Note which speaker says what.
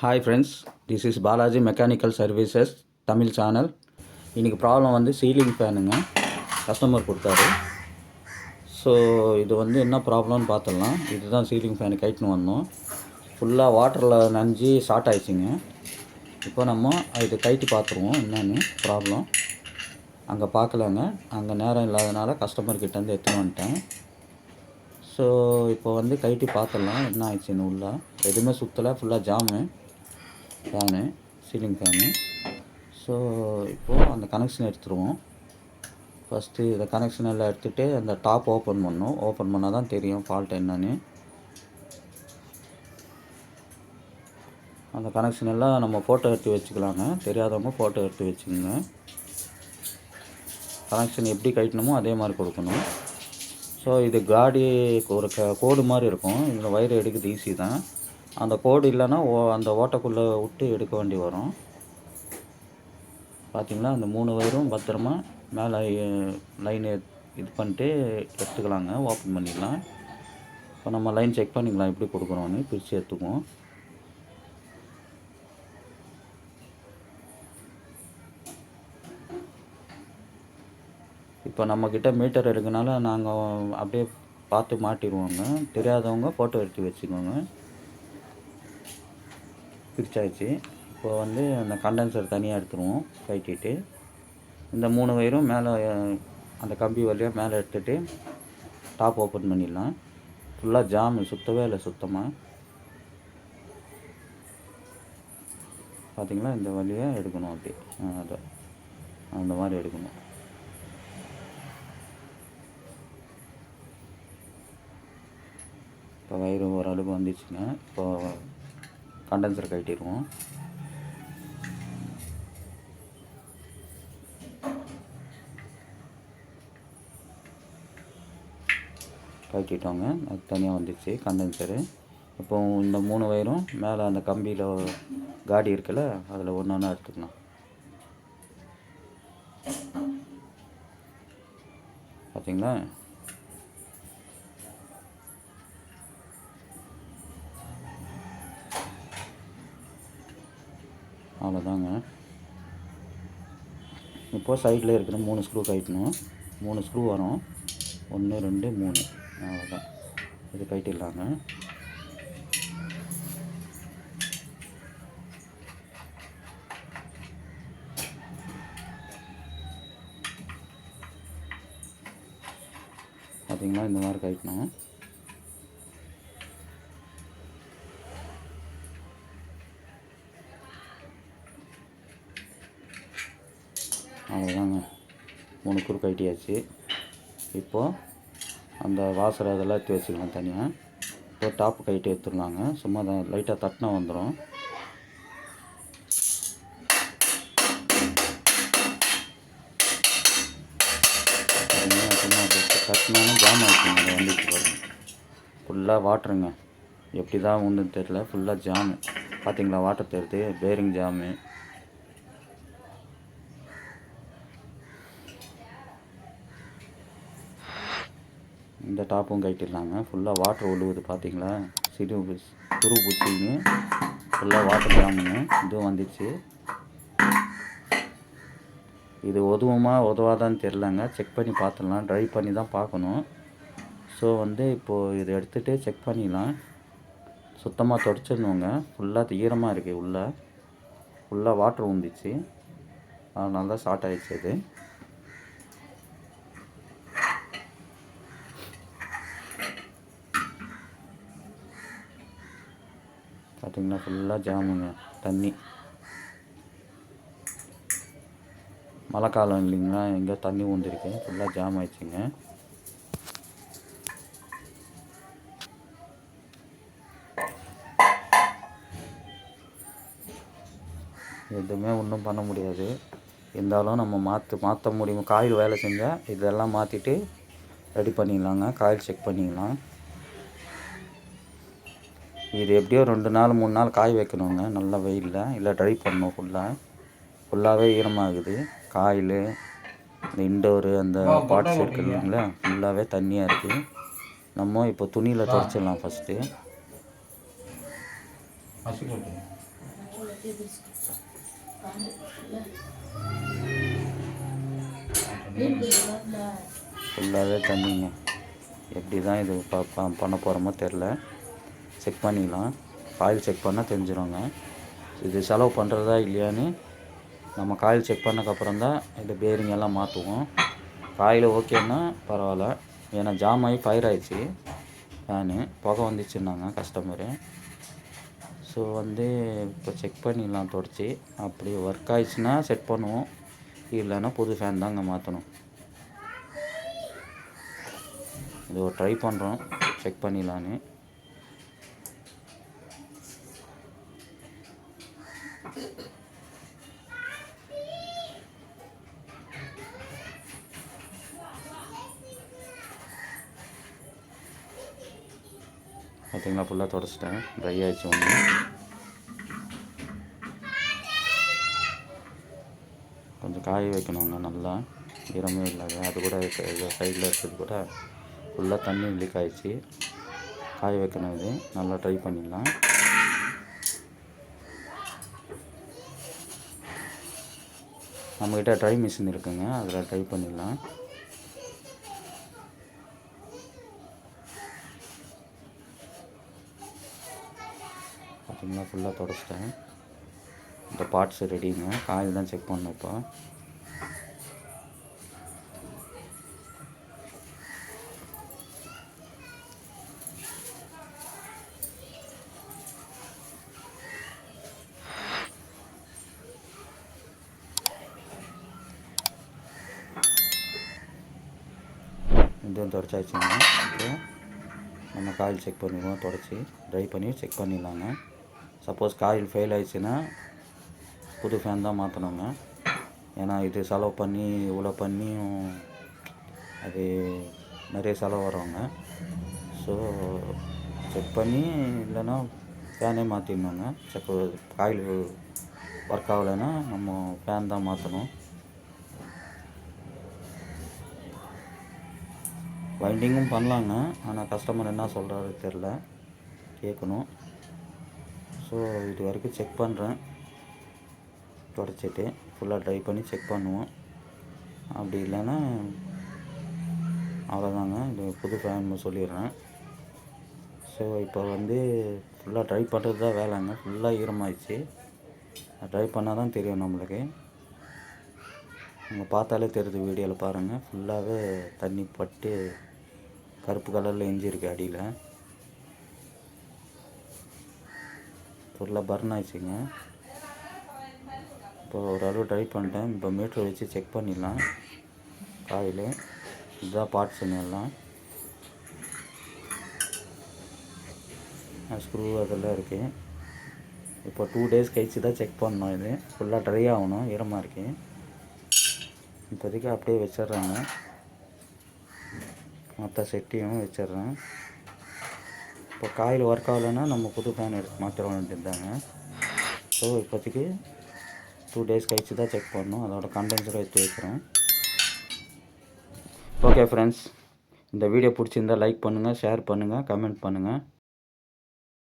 Speaker 1: Hi friends, this is Balaji mechanical services Tamil channel. இன்றைக்கி problem வந்து ceiling ஃபேனுங்க. Customer கொடுத்தாரு. So இது வந்து என்ன ப்ராப்ளம்னு பார்த்துடலாம். இதுதான் சீலிங் ஃபேனு கைட்டுன்னு வந்தோம். ஃபுல்லாக வாட்டரில் நனைஞ்சி ஷார்ட் ஆகிடுச்சிங்க. இப்போ நம்ம இது கைட்டு பார்த்துருவோம் என்னென்னு ப்ராப்ளம். அங்கே பார்க்கலங்க, அங்கே நேரம் இல்லாதனால கஸ்டமர்கிட்டேருந்து எடுத்துன்னு வந்துட்டேன். ஸோ இப்போ வந்து கைட்டு பார்த்துடலாம் என்ன ஆயிடுச்சுன்னு. உள்ளே எதுவுமே சுற்றலை, ஃபுல்லாக jam fan, ceiling fan. So இப்போது அந்த கனெக்ஷன் எடுத்துருவோம். ஃபஸ்ட்டு இதை கனெக்ஷன் எல்லாம் எடுத்துகிட்டு அந்த டாப் ஓப்பன் பண்ணணும். ஓப்பன் பண்ணால் தான் தெரியும் ஃபால்ட் என்னன்னு. அந்த கனெக்ஷன் எல்லாம் நம்ம ஃபோட்டோ எடுத்து வச்சுக்கலாங்க. தெரியாதவங்க ஃபோட்டோ எடுத்து வச்சுக்கோங்க. கனெக்ஷன் எப்படி கட்டணுமோ அதே மாதிரி கொடுக்கணும். ஸோ இது காடி ஒரு கோடு மாதிரி இருக்கும். இதில் வயர் எடுக்கிறது ஈஸி தான். அந்த கோடு இல்லைன்னா அந்த ஓட்டைக்குள்ளே விட்டு எடுக்க வேண்டி வரும். பார்த்திங்களா, அந்த 3 வயரும் பத்திரமா மேலே லைன் இது பண்ணிட்டு எடுத்துக்கலாங்க. ஓப்பன் பண்ணிடலாம். இப்போ நம்ம லைன் செக் பண்ணிக்கலாம் எப்படி கொடுக்குறோன்னு. பிரித்து எடுத்துக்குவோம். இப்போ நம்மக்கிட்ட மீட்டர் இருக்குனால நாங்கள் அப்படியே பார்த்து மாட்டிடுவோங்க. தெரியாதவங்க ஃபோட்டோ எடுத்து வச்சுக்கோங்க. பிரிச்சாச்சு. இப்போ வந்து அந்த கண்டென்சர் தனியாக எடுத்துருவோம் கட்டிட்டு. இந்த 3 வயரும் மேலே அந்த கம்பி வழியாக மேலே எடுத்துகிட்டு டாப் ஓப்பன் பண்ணிடலாம். ஃபுல்லாக ஜாமு, சுற்றவே இல்லை சுத்தமாக. பார்த்திங்களா, இந்த வழியாக எடுக்கணும். அப்படி அதை அந்த மாதிரி எடுக்கணும். இப்போ வயிறு ஓரளவுக்கு வந்துச்சுங்க. இப்போ கண்டென்சர் கட்டிடுவோம். கட்டிட்டோங்க. அது தனியாக வந்துடுச்சு கண்டென்சரு. இப்போ இந்த 3 வயரும் மேலே அந்த கம்பியில் காடி இருக்குல்ல, அதில் ஒன்று ஒன்றா எடுத்துக்கலாம். பார்த்தீங்களா, அவ்வளோதாங்க. இப்போது சைடில் இருக்கிற 3 ஸ்க்ரூ கட்டணும். 3 ஸ்க்ரூ வரும். 1 2 3. அவ்வளோதான். இது கட்டிடலாங்க. பார்த்தீங்களா, இந்த மாதிரி கட்டணும். அவ்வளோதாங்க. 3 ஸ்க்ரூ கட்டியாச்சு. இப்போது அந்த வாசர் அதெல்லாம் எடுத்து வச்சுக்கலாம் தனியாக. இப்போ டாப்பு கைட்டு எடுத்துடலாங்க. சும்மா தான் லைட்டாக தட்டினா வந்துடும். தட்டினாலும் ஜாம் ஆகிடுச்சுங்க. அதை வந்துட்டு பாருங்க, ஃபுல்லாக வாட்டருங்க. எப்படி தான் ஒன்றுன்னு தெரியல, ஃபுல்லாக ஜாமு. பார்த்தீங்களா, வாட்டர் தெரியுது, பேரிங் ஜாமு. இந்த டாப்பும் கட்டிடலாங்க. ஃபுல்லாக வாட்டர் ஒழுகுது. பார்த்தீங்களா, துரு பூச்சிங்க, ஃபுல்லாக வாட்டர் ஜாமுங்க. இதுவும் வந்துச்சு. இது உதவாதான்னு தெரிலங்க. செக் பண்ணி பார்த்துடலாம். ட்ரை பண்ணி தான் பார்க்கணும். ஸோ வந்து இப்போது இதை எடுத்துகிட்டு செக் பண்ணிடலாம். சுத்தமாக தொடச்சிடணுங்க. ஃபுல்லாக ஈரமாக இருக்குது. உள்ளே ஃபுல்லாக வாட்டர் வந்துச்சு. அதனால தான் ஷார்ட் ஆகிடுச்சு. இது பார்த்திங்கன்னா ஃபுல்லாக ஜாமுங்க. தண்ணி, மழை காலம் இல்லைங்களா, எங்கே தண்ணி ஊந்திருக்கு. ஃபுல்லாக ஜாம் ஆயிடுச்சுங்க. எதுவுமே ஒன்றும் பண்ண முடியாது. இருந்தாலும் நம்ம மாற்ற முடியும். காயில் வேலை செஞ்சால் இதெல்லாம் மாற்றிட்டு ரெடி பண்ணிடலாங்க. காயில் செக் பண்ணிக்கலாம். இது எப்படியோ 2 நாள் 3 நாள் காய வைக்கணுங்க, நல்லா வெயிலில். இல்லை ட்ரை பண்ணணும். ஃபுல்லாகவே ஈரமாகுது. காயில், இந்த இன்டோரு, அந்த பார்ட்ஸ் இருக்குது இல்லைங்களா, ஃபுல்லாகவே தண்ணியாக இருக்குது. நம்ம இப்போ துணியில் துடைச்சிடலாம் ஃபஸ்ட்டு. ஃபுல்லாகவே தண்ணிங்க. எப்படி தான் இது பண்ண போகிறோமோ தெரில. செக் பண்ணிக்கலாம். காயில் செக் பண்ணால் தெரிஞ்சிடுங்க இது செலவு பண்ணுறதா இல்லையான்னு. நம்ம காயில் செக் பண்ணக்கப்புறம் தான் இந்த பேரிங் எல்லாம் மாற்றுவோம். காயில் ஓகேன்னா பரவாயில்ல. ஏன்னா ஜாம் ஆகி ஃபயர் ஆகிடுச்சு ஃபேனு, புகை வந்துச்சுன்னாங்க கஸ்டமரு. ஸோ வந்து இப்போ செக் பண்ணிடலாம் தொடச்சி. அப்படி ஒர்க் ஆகிடுச்சுன்னா செட் பண்ணுவோம், இல்லைன்னா புது ஃபேன் தாங்க மாற்றணும். இது ஒரு ட்ரை பண்ணுறோம், செக் பண்ணிடலான்னு. பார்த்தீங்களா, ஃபுல்லாக தொடச்சிட்டேன், ட்ரை ஆகிடுச்சு. ஒன்று கொஞ்சம் காய வைக்கணுங்க நல்லா, ஈரமே இல்லாத. அது கூட சைடில் இருக்கிறது கூட ஃபுல்லாக தண்ணி லீக் ஆகிடுச்சு, காய வைக்கணும். இது நல்லா ட்ரை பண்ணிடலாம். நம்மக்கிட்ட ட்ரை மிஷின் இருக்குங்க, அதில் ட்ரை பண்ணிடலாம். பார்த்தீங்களா, ஃபுல்லாக தொடச்சிட்டேன். இந்த பார்ட்ஸ் ரெடிங்க, காயில் தான் செக் பண்ணணும் இப்போ. இதுவும் தொடச்சாச்சுங்க. அப்புறம் நம்ம காயில் செக் பண்ணிடுவோம், தொடச்சி ட்ரை பண்ணி செக் பண்ணிடலாங்க. சப்போஸ் காயில் ஃபெயில் ஆகிடுச்சுன்னா புது ஃபேன் தான் மாற்றணுங்க. ஏன்னா இது செலவு பண்ணி இவ்வளோ பண்ணியும் அது நிறைய செலவு வருவாங்க. ஸோ செக் பண்ணி, இல்லைன்னா ஃபேனே மாற்றிடணுங்க. காயில் ஒர்க் ஆகலைன்னா நம்ம ஃபேன் தான் மாற்றணும். வைண்டிங்கும் பண்ணலாங்க, ஆனால் கஸ்டமர் என்ன சொல்கிறாரு தெரில, கேட்கணும். ஸோ இது வரைக்கும் செக் பண்ணுறேன், தொடச்சிட்டு ஃபுல்லாக ட்ரை பண்ணி செக் பண்ணுவோம். அப்படி இல்லைன்னா அவ்வளோதாங்க, இது புது ஃபேன் சொல்லிடுறேன். ஸோ இப்போ வந்து ஃபுல்லாக ட்ரை பண்ணுறது தான் வேலைங்க. ஃபுல்லாக ஈரமாகிடுச்சு, ட்ரை பண்ணால் தான் தெரியும் நம்மளுக்கு. நீங்கள் பார்த்தாலே தெரியுது, வீடியோவில் பாருங்கள். ஃபுல்லாகவே தண்ணி பட்டு கருப்பு கலரில் எஞ்சிருக்கு அடியில். ஃபுல்லாக பர்ன் ஆயிடுச்சுங்க. இப்போ ஓரளவு ட்ரை பண்ணிட்டேன். இப்போ மீட்ரு வச்சு செக் பண்ணிடலாம் காயில். இதுதான் பார்ட்ஸுங்க எல்லாம், ஸ்க்ரூ அதெல்லாம் இருக்குது. இப்போ 2 days கழிச்சு தான் செக் பண்ணணும். இது ஃபுல்லாக ட்ரை ஆகணும், ஈரமாக இருக்குது. இப்போதைக்கு அப்படியே வச்சிட்றாங்க, மற்ற செட்டையும் வச்சிட்றேன். இப்போ காயில் ஒர்க் ஆகலைன்னா நம்ம புது ஃபேன் எடுத்து மாற்ற வேண்டியதாங்க. ஸோ இப்போதைக்கு 2 days கழிச்சு தான் செக் பண்ணணும். அதோட கண்டென்சரை எடுத்து வைக்கிறேன். ஓகே ஃப்ரெண்ட்ஸ், இந்த வீடியோ பிடிச்சிருந்தால் லைக் பண்ணுங்கள், ஷேர் பண்ணுங்கள், கமெண்ட் பண்ணுங்கள்.